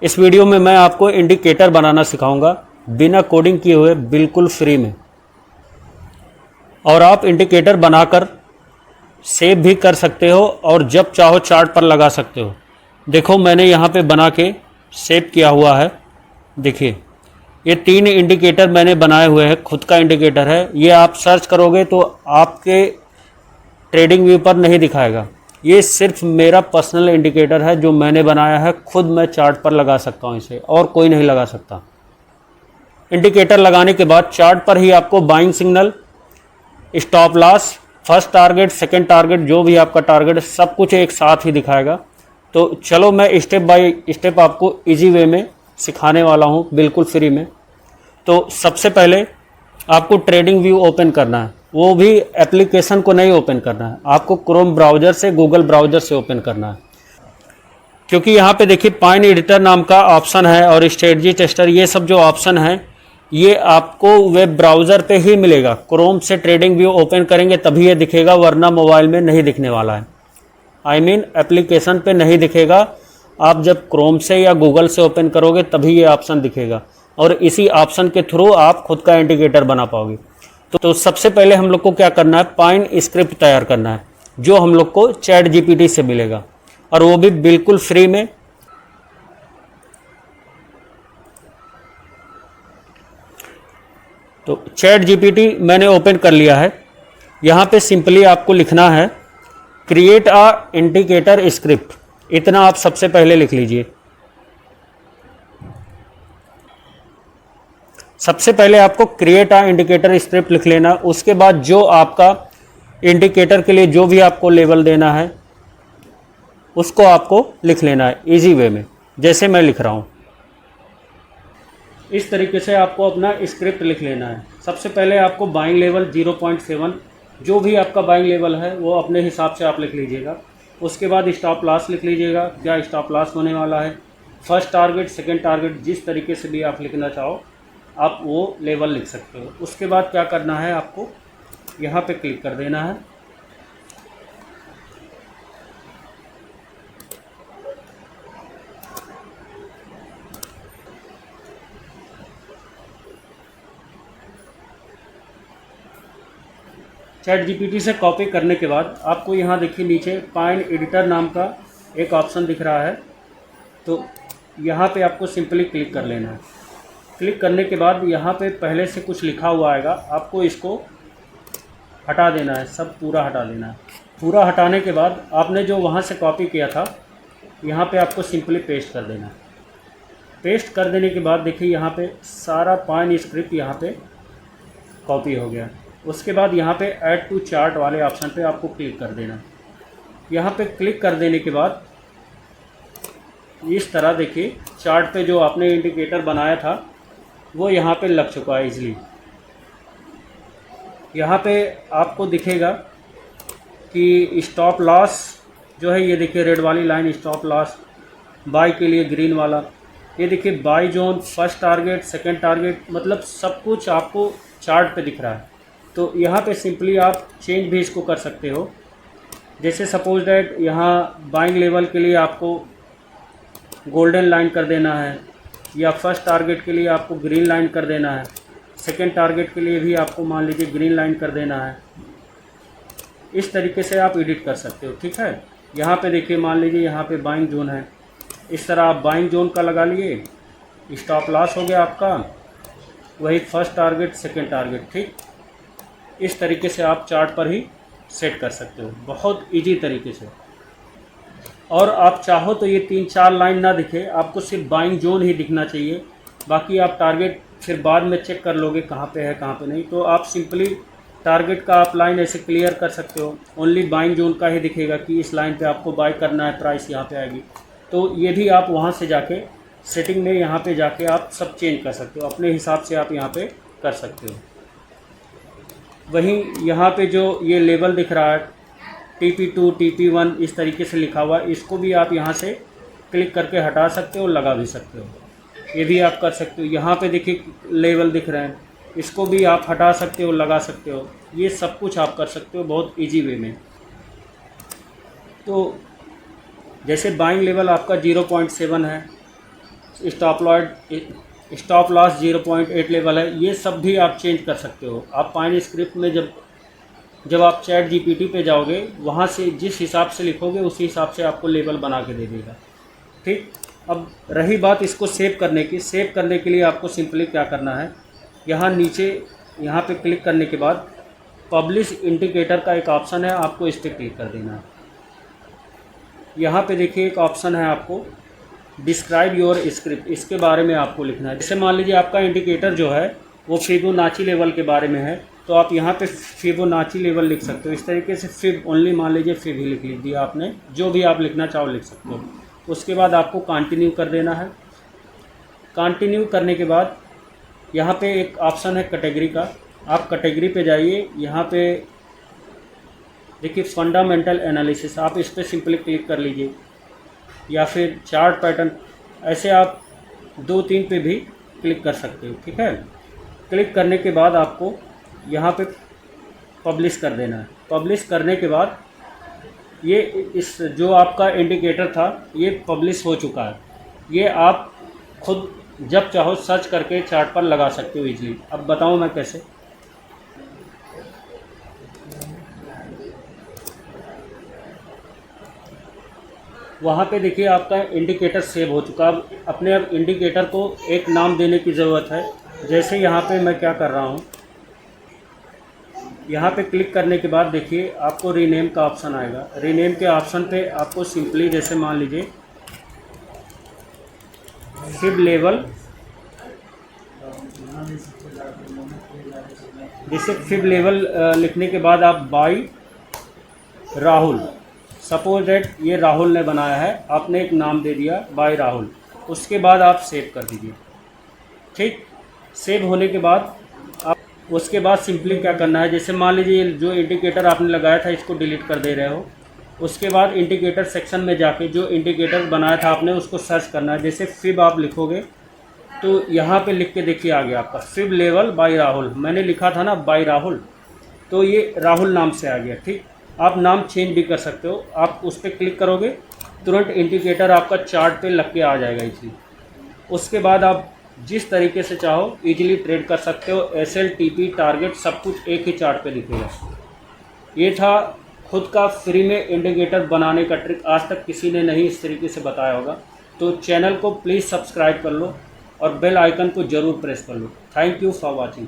इस वीडियो में मैं आपको इंडिकेटर बनाना सिखाऊंगा बिना कोडिंग किए हुए, बिल्कुल फ्री में। और आप इंडिकेटर बनाकर सेव भी कर सकते हो और जब चाहो चार्ट पर लगा सकते हो। देखो मैंने यहाँ पे बना के सेव किया हुआ है। देखिए ये 3 इंडिकेटर मैंने बनाए हुए हैं, खुद का इंडिकेटर है। ये आप सर्च करोगे तो आपके ट्रेडिंग व्यू पर नहीं दिखाएगा। ये सिर्फ मेरा पर्सनल इंडिकेटर है जो मैंने बनाया है, खुद मैं चार्ट पर लगा सकता हूँ इसे, और कोई नहीं लगा सकता। इंडिकेटर लगाने के बाद चार्ट पर ही आपको buying signal, stop loss, first target, second target, जो भी आपका टारगेट है सब कुछ एक साथ ही दिखाएगा। तो चलो मैं स्टेप बाय स्टेप आपको इजी वे में सिखाने वाला हूँ, बिल्कुल फ्री में। तो सबसे पहले आपको ट्रेडिंग व्यू ओपन करना है, वो भी एप्लीकेशन को नहीं ओपन करना है, आपको क्रोम ब्राउज़र से, गूगल ब्राउज़र से ओपन करना है। क्योंकि यहाँ पे देखिए पाइन एडिटर नाम का ऑप्शन है और स्ट्रेटजी टेस्टर, ये सब जो ऑप्शन है ये आपको वेब ब्राउज़र पे ही मिलेगा। क्रोम से ट्रेडिंग व्यू ओपन करेंगे तभी ये दिखेगा, वरना मोबाइल में नहीं दिखने वाला है। आई मीन एप्लीकेशन पे नहीं दिखेगा। आप जब क्रोम से या गूगल से ओपन करोगे तभी ये ऑप्शन दिखेगा, और इसी ऑप्शन के थ्रू आप खुद का इंडिकेटर बना पाओगे। तो सबसे पहले हम लोग को क्या करना है, पाइन स्क्रिप्ट तैयार करना है, जो हम लोग को चैट जीपीटी से मिलेगा, और वो भी बिल्कुल फ्री में। तो चैट जीपीटी मैंने ओपन कर लिया है। यहाँ पे सिंपली आपको लिखना है क्रिएट अ इंडिकेटर स्क्रिप्ट, इतना आप सबसे पहले लिख लीजिए। सबसे पहले आपको क्रिएट अ इंडिकेटर स्क्रिप्ट लिख लेना। उसके बाद जो आपका इंडिकेटर के लिए जो भी आपको लेवल देना है उसको आपको लिख लेना है इजी वे में, जैसे मैं लिख रहा हूँ। इस तरीके से आपको अपना स्क्रिप्ट लिख लेना है। सबसे पहले आपको बाइंग लेवल 0.7, जो भी आपका बाइंग लेवल है वो अपने हिसाब से आप लिख लीजिएगा। उसके बाद स्टॉप लॉस लिख लीजिएगा, क्या स्टॉप लॉस होने वाला है। फर्स्ट टारगेट, सेकंड टारगेट, जिस तरीके से भी आप लिखना चाहो आप वो लेवल लिख सकते हो। उसके बाद क्या करना है, आपको यहाँ पे क्लिक कर देना है। चैट जीपीटी से कॉपी करने के बाद आपको यहाँ देखिए नीचे पाइन एडिटर नाम का एक ऑप्शन दिख रहा है, तो यहाँ पे आपको सिंपली क्लिक कर लेना है। क्लिक करने के बाद यहाँ पे पहले से कुछ लिखा हुआ आएगा, आपको इसको हटा देना है, सब पूरा हटा देना है। पूरा हटाने के बाद आपने जो वहाँ से कॉपी किया था यहाँ पे आपको सिंपली पेस्ट कर देना है। पेस्ट कर देने के बाद देखिए यहाँ पे सारा पाइन स्क्रिप्ट यहाँ पे कॉपी हो गया। उसके बाद यहाँ पे ऐड टू चार्ट वाले ऑप्शन पे आपको क्लिक कर देना। यहाँ पे क्लिक कर देने के बाद इस तरह देखिए चार्ट पे जो आपने इंडिकेटर बनाया था वो यहाँ पे लग चुका है इजीली। यहाँ पे आपको दिखेगा कि स्टॉप लॉस जो है, ये देखिए रेड वाली लाइन स्टॉप लॉस, बाय के लिए ग्रीन वाला, ये देखिए buy zone, first target, second target, मतलब सब कुछ आपको चार्ट पे दिख रहा है। तो यहाँ पे सिंपली आप चेंज भी इसको कर सकते हो। जैसे सपोज दैट यहाँ बाइंग लेवल के लिए आपको गोल्डन लाइन कर देना है, या फर्स्ट टारगेट के लिए आपको ग्रीन लाइन कर देना है, सेकंड टारगेट के लिए भी आपको मान लीजिए ग्रीन लाइन कर देना है। इस तरीके से आप एडिट कर सकते हो, ठीक है। यहाँ पे देखिए मान लीजिए यहाँ पे बाइंग जोन है, इस तरह आप बाइंग जोन का लगा लिए। स्टॉप लॉस हो गया आपका, वही फर्स्ट टारगेट, सेकंड टारगेट, ठीक। इस तरीके से आप चार्ट पर ही सेट कर सकते हो, बहुत इजी तरीके से। और आप चाहो तो ये 3-4 लाइन ना दिखे, आपको सिर्फ बाइंग जोन ही दिखना चाहिए, बाकी आप टारगेट फिर बाद में चेक कर लोगे कहाँ पे है कहाँ पे नहीं। तो आप सिंपली टारगेट का आप लाइन ऐसे क्लियर कर सकते हो, ओनली बाइंग जोन का ही दिखेगा कि इस लाइन पे आपको बाय करना है, प्राइस यहाँ पे आएगी। तो ये भी आप वहाँ से जाके सेटिंग में यहाँ पे जाके आप सब चेंज कर सकते हो, अपने हिसाब से आप यहाँ पे कर सकते हो। वहीं यहाँ पे जो ये लेवल दिख रहा है TP2, TP1 इस तरीके से लिखा हुआ है, इसको भी आप यहाँ से क्लिक करके हटा सकते हो, लगा भी सकते हो, ये भी आप कर सकते हो। यहाँ पे देखिए लेवल दिख रहे हैं, इसको भी आप हटा सकते हो, लगा सकते हो, ये सब कुछ आप कर सकते हो बहुत इजी वे में। तो जैसे बाइंग लेवल आपका 0.7 है, स्टॉप लॉस 0.8 लेवल है, ये सब भी आप चेंज कर सकते हो। आप पाइन स्क्रिप्ट में जब आप चैट जीपीटी पे जाओगे, वहाँ से जिस हिसाब से लिखोगे उसी हिसाब से आपको लेबल बना के दे देगा। ठीक, अब रही बात इसको सेव करने की। सेव करने के लिए आपको सिंपली क्या करना है, यहाँ नीचे यहाँ पे क्लिक करने के बाद पब्लिश इंडिकेटर का एक ऑप्शन है, आपको इस पर क्लिक कर देना है। यहाँ पे देखिए एक ऑप्शन है, आपको डिस्क्राइब योर स्क्रिप्ट, इसके बारे में आपको लिखना है। जैसे मान लीजिए आपका इंडिकेटर जो है वो फिबोनाची लेवल के बारे में है, तो आप यहाँ पे फिबोनाची लेवल लिख सकते हो। इस तरीके से फिब ओनली, मान लीजिए फिब ही लिख दिया आपने, जो भी आप लिखना चाहो लिख सकते हो। उसके बाद आपको कंटिन्यू कर देना है। कंटिन्यू करने के बाद यहाँ पे एक ऑप्शन है कैटेगरी का, आप कैटेगरी पे जाइए। यहाँ पे देखिए फंडामेंटल एनालिसिस, आप इस पर सिंपली क्लिक कर लीजिए, या फिर चार्ट पैटर्न, ऐसे आप 2-3 पे भी क्लिक कर सकते हो। ठीक है, क्लिक करने के बाद आपको यहाँ पे पब्लिश कर देना है। पब्लिश करने के बाद ये इस जो आपका इंडिकेटर था ये पब्लिश हो चुका है। ये आप खुद जब चाहो सर्च करके चार्ट पर लगा सकते हो इजीली। अब बताऊँ मैं कैसे। वहाँ पे देखिए आपका इंडिकेटर सेव हो चुका। अब अपने अब इंडिकेटर को एक नाम देने की ज़रूरत है। जैसे यहाँ पे मैं क्या कर रहा हूँ, यहाँ पे क्लिक करने के बाद देखिए आपको रीनेम का ऑप्शन आएगा। रीनेम के ऑप्शन पे आपको सिंपली, जैसे मान लीजिए फिब लेवल, जैसे फिब लेवल लिखने के बाद आप बाई राहुल, सपोज दैट ये राहुल ने बनाया है, आपने एक नाम दे दिया बाय राहुल। उसके बाद आप सेव कर दीजिए। ठीक, सेव होने के बाद आप उसके बाद सिंपली क्या करना है, जैसे मान लीजिए जो इंडिकेटर आपने लगाया था इसको डिलीट कर दे रहे हो। उसके बाद इंडिकेटर सेक्शन में जाके जो इंडिकेटर बनाया था आपने उसको सर्च करना है। जैसे फिब आप लिखोगे तो यहाँ पे लिख के देखिए आ गया आपका फिब लेवल बाय राहुल। मैंने लिखा था ना बाय राहुल, तो ये राहुल नाम से आ गया। ठीक, आप नाम चेंज भी कर सकते हो। आप उस पर क्लिक करोगे तुरंत इंडिकेटर आपका चार्ट पे लग के आ जाएगा इजीली। उसके बाद आप जिस तरीके से चाहो इजीली ट्रेड कर सकते हो। एसएल, टीपी, टारगेट सब कुछ एक ही चार्ट पे दिखेगा। ये था खुद का फ्री में इंडिकेटर बनाने का ट्रिक। आज तक किसी ने नहीं इस तरीके से बताया होगा। तो चैनल को प्लीज़ सब्सक्राइब कर लो और बेल आइकन को ज़रूर प्रेस कर लो। Thank you for watching.